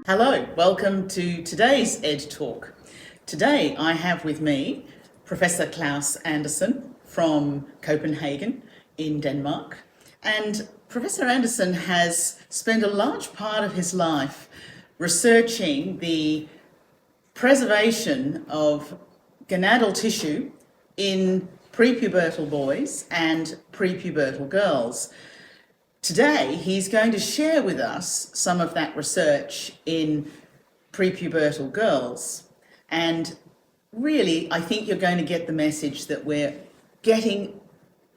Hello, welcome to today's Ed Talk. Today I have with me Professor Claus Andersen from Copenhagen in Denmark. And Professor Andersen has spent a large part of his life researching the preservation of gonadal tissue in prepubertal boys and prepubertal girls. Today, he's going to share with us some of that research in prepubertal girls. And really, I think you're going to get the message that we're getting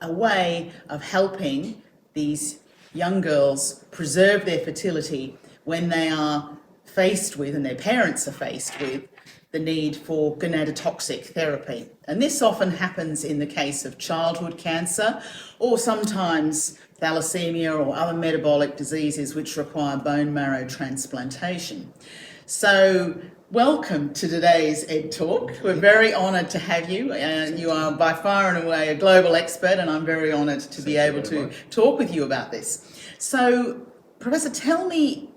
a way of helping these young girls preserve their fertility when they are faced with, and their parents are faced with, the need for gonadotoxic therapy. And this often happens in the case of childhood cancer, or sometimes thalassemia or other metabolic diseases which require bone marrow transplantation. So welcome to today's Ed Talk. We're very honoured to have you. You are by far and away a global expert, and I'm very honoured to be able to talk with you about this. So, Professor, tell me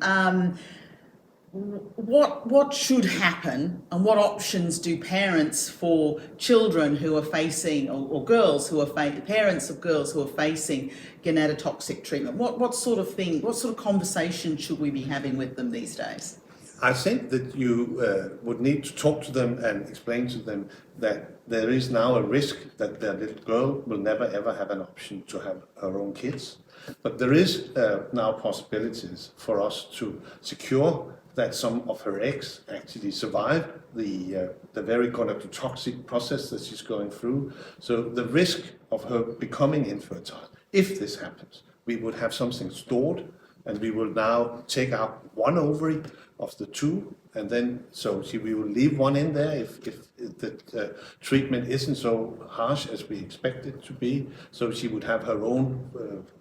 what should happen, and what options do parents for children who are facing, or girls who are parents of girls who are facing gonadotoxic treatment? What sort of conversation should we be having with them these days? I think that you would need to talk to them and explain to them that there is now a risk that their little girl will never ever have an option to have her own kids. But there is now possibilities for us to secure that some of her eggs actually survive the very gonadotoxic process that she's going through. So the risk of her becoming infertile, if this happens, we would have something stored, and we will now take out one ovary of the two, and then we will leave one in there if the treatment isn't so harsh as we expect it to be. So she would have her own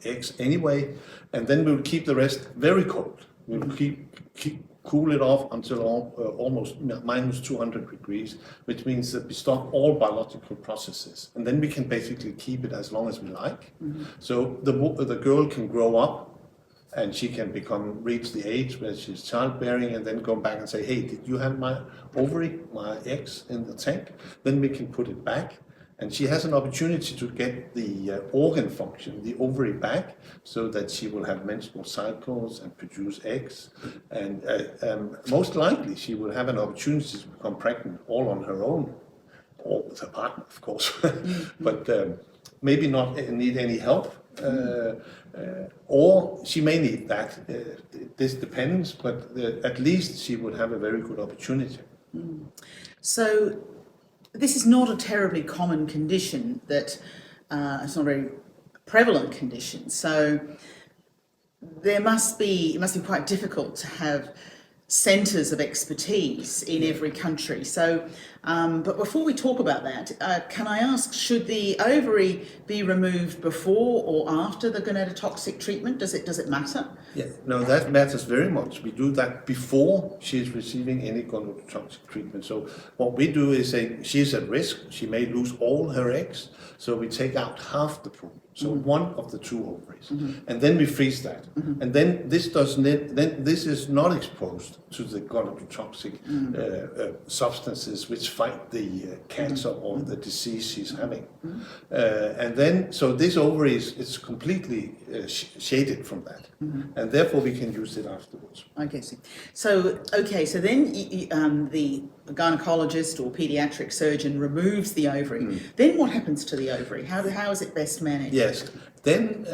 eggs anyway, and then we'll keep the rest very cold. We'll cool it off until almost minus 200 degrees, which means that we stop all biological processes, and then we can basically keep it as long as we like. Mm-hmm. So the girl can grow up, and she can reach the age where she's childbearing, and then go back and say, hey, did you have my ovary, my eggs in the tank? Then we can put it back, and she has an opportunity to get the organ function, the ovary back, so that she will have menstrual cycles and produce eggs. And most likely she will have an opportunity to become pregnant all on her own, or with her partner, of course, but maybe not need any help. Or she may need that. This depends, but at least she would have a very good opportunity. So this is not a terribly common condition, that it's not a very prevalent condition. So it must be quite difficult to have centres of expertise in every country. So, but before we talk about that, can I ask, should the ovary be removed before or after the gonadotoxic treatment? Does it matter? Yeah, no, that matters very much. We do that before she's receiving any gonadotoxic treatment. So what we do is say she's at risk. She may lose all her eggs. So we take out half the pool. So one of the two ovaries, and then we freeze that, and then this is not exposed to the gonadotoxic substances which fight the cancer or the disease she's having, and then so this ovary is completely shaded from that, and therefore we can use it afterwards. I guess. So then the gynecologist or pediatric surgeon removes the ovary. Then what happens to the ovary? How is it best managed? Yes. Then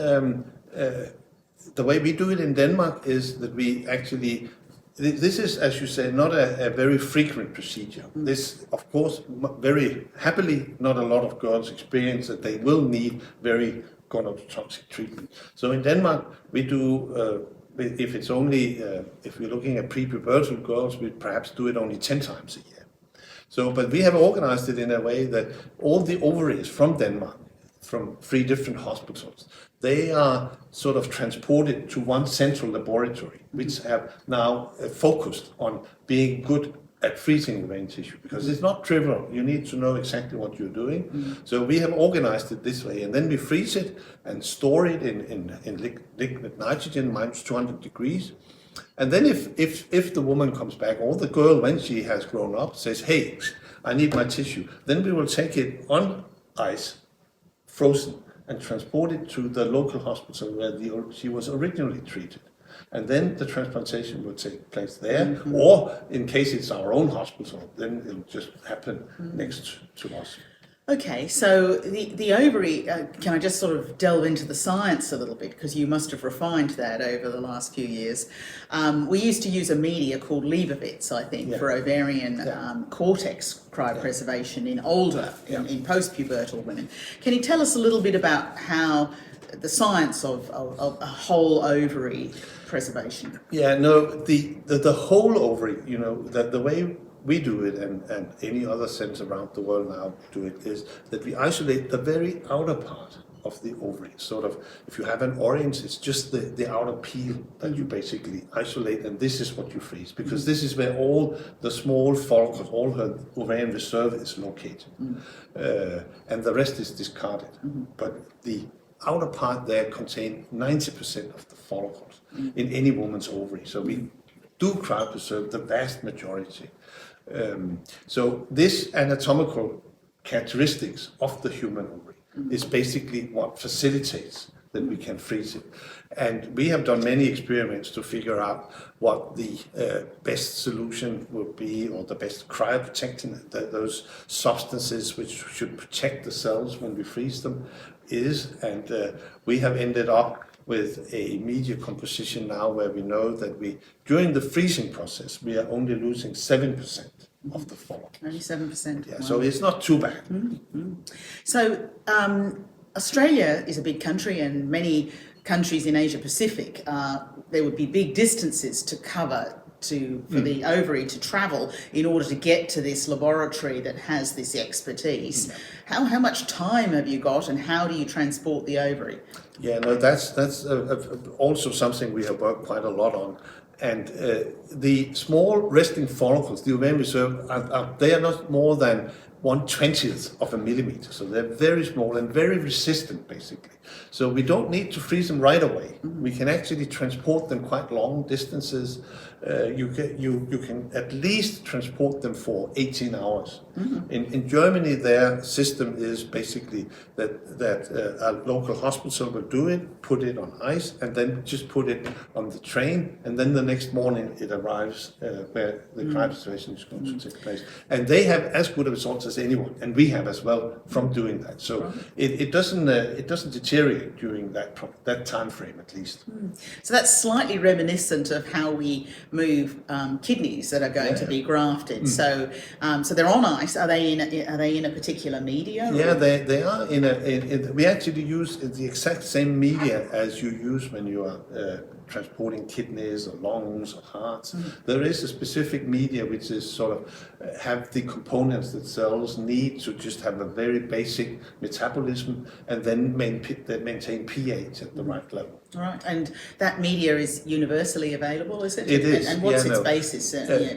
the way we do it in Denmark is that we actually, this is, as you say, not a very frequent procedure. This, of course, very happily, not a lot of girls experience that they will need very gonadotoxic treatment. So in Denmark, we do, if it's only, if we're looking at prepubertal girls, we perhaps do it only 10 times a year. So, but we have organized it in a way that all the ovaries from Denmark, from 3 different hospitals, they are sort of transported to one central laboratory, which have now focused on being good at freezing the brain tissue, because it's not trivial. You need to know exactly what you're doing. So we have organized it this way, and then we freeze it and store it in liquid nitrogen, minus 200 degrees. And then if the woman comes back, or the girl, when she has grown up, says, hey, I need my tissue, then we will take it on ice, frozen, and transport it to the local hospital where she was originally treated. And then the transplantation will take place there, or in case it's our own hospital, then it'll just happen next to us. Okay, so the ovary, can I just sort of delve into the science a little bit, because you must have refined that over the last few years. We used to use a media called Leibovitz, I think, for ovarian cortex cryopreservation in older, in post-pubertal women. Can you tell us a little bit about how the science of a whole ovary preservation? Yeah, no, the whole ovary, the way we do it, and any other centers around the world now do it, is that we isolate the very outer part of the ovary. Sort of, if you have an orange, it's just the outer peel that you basically isolate, and this is what you freeze, because this is where all the small follicles, all her ovarian reserve is located, and the rest is discarded. But the outer part there contains 90% of the follicles in any woman's ovary. So we do cryopreserve the vast majority. So this anatomical characteristics of the human ovary is basically what facilitates that we can freeze it. And we have done many experiments to figure out what the best solution would be, or the best cryoprotectant, those substances which should protect the cells when we freeze them is. And we have ended up with a media composition now where we know that during the freezing process, we are only losing 7% of the follicles. Only 7%. Yeah, wow. so it's not too bad. So Australia is a big country, and many countries in Asia Pacific, there would be big distances to cover for the ovary to travel in order to get to this laboratory that has this expertise. How much time have you got, and how do you transport the ovary? Yeah, no, that's also something we have worked quite a lot on. And the small resting follicles, the ovarian reserve, they are not more than 1/20th of a millimeter. So they're very small and very resistant, basically. So we don't need to freeze them right away. We can actually transport them quite long distances. You can at least transport them for 18 hours. In Germany, their system is basically that a local hospital will do it, put it on ice, and then just put it on the train, and then the next morning it arrives where the cryopreservation is going to take place. And they have as good a results as anyone, and we have as well from doing that. So it doesn't deteriorate during that time frame, at least. So that's slightly reminiscent of how we move kidneys that are going to be grafted. So they're on ice. Are they in a particular media? Yeah, they are we actually use the exact same media as you use when you are transporting kidneys or lungs or hearts. There is a specific media which is sort of have the components that cells need to just have a very basic metabolism, and then maintain pH at the right level. Right, and that media is universally available, is it? It is. And what's its basis?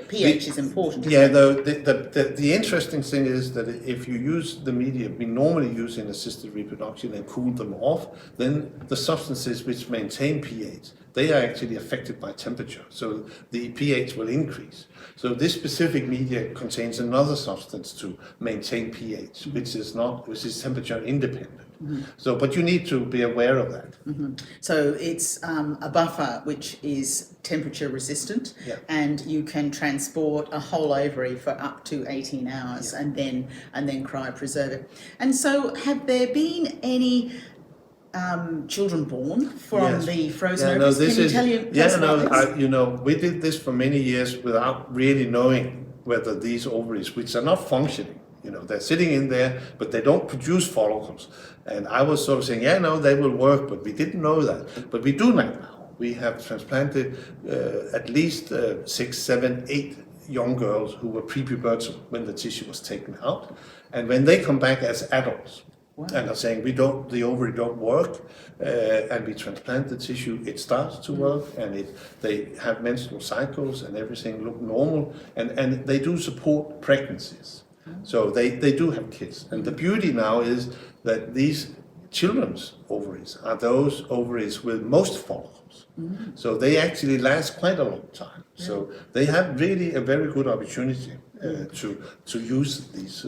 pH is important. Yeah, though the interesting thing is that if you use the media we normally use in assisted reproduction and cool them off, then the substances which maintain pH, they are actually affected by temperature. So the pH will increase. So this specific media contains another substance to maintain pH, which is temperature independent. So, but you need to be aware of that. So it's a buffer which is temperature resistant, and you can transport a whole ovary for up to 18 hours, and then cryopreserve it. And so, have there been any children born from the frozen ovaries? Can you tell us about this? We did this for many years without really knowing whether these ovaries, which are not functioning, they're sitting in there, but they don't produce follicles. And I was sort of saying, they will work, but we didn't know that. But we do know now. We have transplanted at least 6, 7, 8 young girls who were pre-pubertal when the tissue was taken out. And when they come back as adults, Wow. and are saying the ovary don't work, and we transplant the tissue, it starts to work, and they have menstrual cycles and everything look normal, and they do support pregnancies. So they do have kids. And the beauty now is that these children's ovaries are those ovaries with most follicles. So they actually last quite a long time. So they have really a very good opportunity to use these.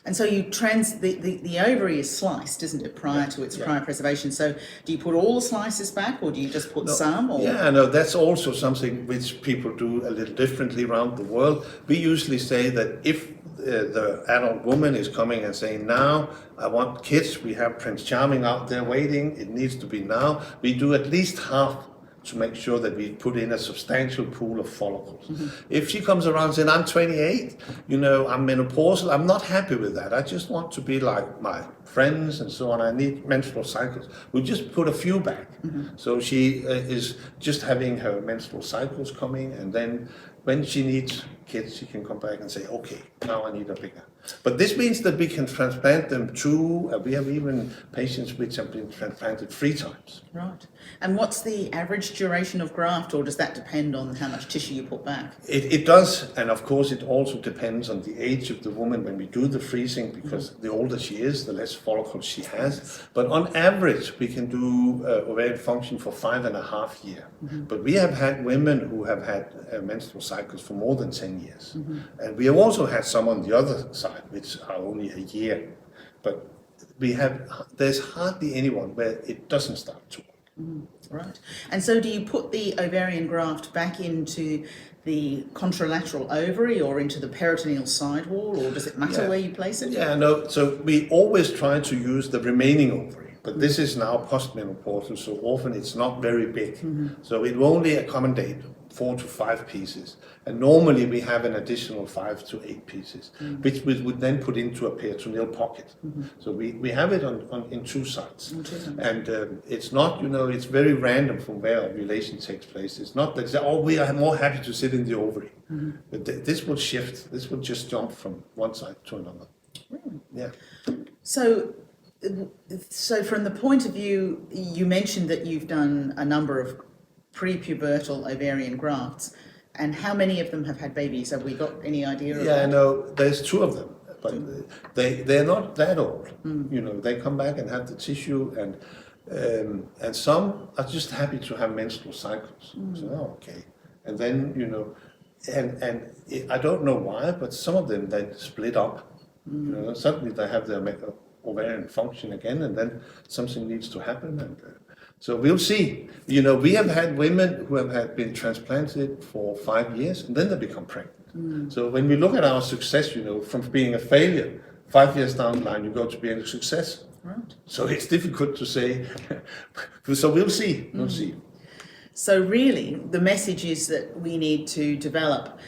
And so the ovary is sliced, isn't it, prior to its cryopreservation? So do you put all the slices back, or do you just put some? Or? Yeah, no, that's also something which people do a little differently around the world. We usually say that if the adult woman is coming and saying, now I want kids, we have Prince Charming out there waiting, it needs to be now, we do at least half to make sure that we put in a substantial pool of follicles. If she comes around saying, I'm 28, I'm menopausal, I'm not happy with that. I just want to be like my friends and so on. I need menstrual cycles. We just put a few back. So she is just having her menstrual cycles coming, and then when she needs kids, she can come back and say, okay, now I need a bigger. But this means that we can transplant them we have even patients which have been transplanted 3 times. Right. And what's the average duration of graft, or does that depend on how much tissue you put back? It does, and of course it also depends on the age of the woman when we do the freezing, because the older she is, the less follicles she has. But on average, we can do ovarian function for 5.5 years. But we have had women who have had menstrual cycles for more than 10 years. And we have also had some on the other side, which are only a year. But there's hardly anyone where it doesn't start to work. Right. And so do you put the ovarian graft back into the contralateral ovary or into the peritoneal sidewall, or does it matter where you place it? Yeah, no, so we always try to use the remaining ovary, but this is now postmenopausal, so often it's not very big. So it will only accommodate 4 to 5 pieces, and normally we have an additional 5 to 8 pieces, which we would then put into a peritoneal pocket. So we have it in 2 sites, and it's not, it's very random from where ovulation takes place. It's not that we are more happy to sit in the ovary. But this will shift. This will just jump from one side to another. Yeah. So from the point of view, you mentioned that you've done a number of pre-pubertal ovarian grafts, and how many of them have had babies? Have we got any idea of that? No, there's 2 of them, but they're not that old. They come back and have the tissue, and some are just happy to have menstrual cycles. So okay, and then I don't know why, but some of them then split up. Suddenly they have their ovarian function again, and then something needs to happen, and so we'll see. We have had women who have been transplanted for 5 years, and then they become pregnant. So when we look at our success, from being a failure, 5 years down the line, you go to being a success. Right. So it's difficult to say. So we'll see. We'll see. So really, the message is that we need to develop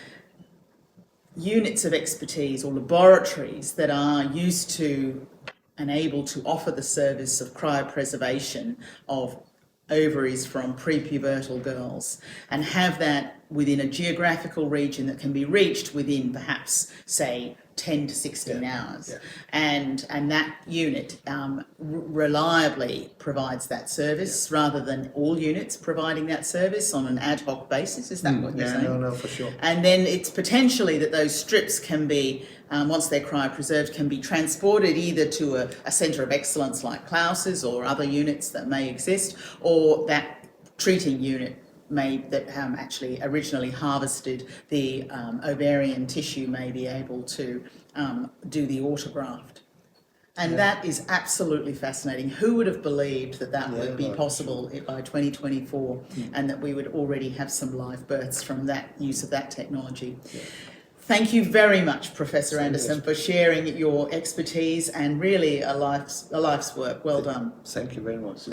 units of expertise or laboratories that are used to and able to offer the service of cryopreservation of ovaries from pre-pubertal girls, and have that within a geographical region that can be reached within perhaps, say, 10 to 16 hours. And that unit reliably provides that service rather than all units providing that service on an ad hoc basis. Is that what you're saying? No, for sure. And then it's potentially that those strips can be, once they're cryopreserved, can be transported either to a centre of excellence like Klaus's or other units that may exist, or that treating unit that actually originally harvested the ovarian tissue may be able to do the autograft. And that is absolutely fascinating. Who would have believed that would be possible by 2024 and that we would already have some live births from that use of that technology? Thank you very much, Professor Anderson, for sharing your expertise and really a life's work. Well done. Thank you very much.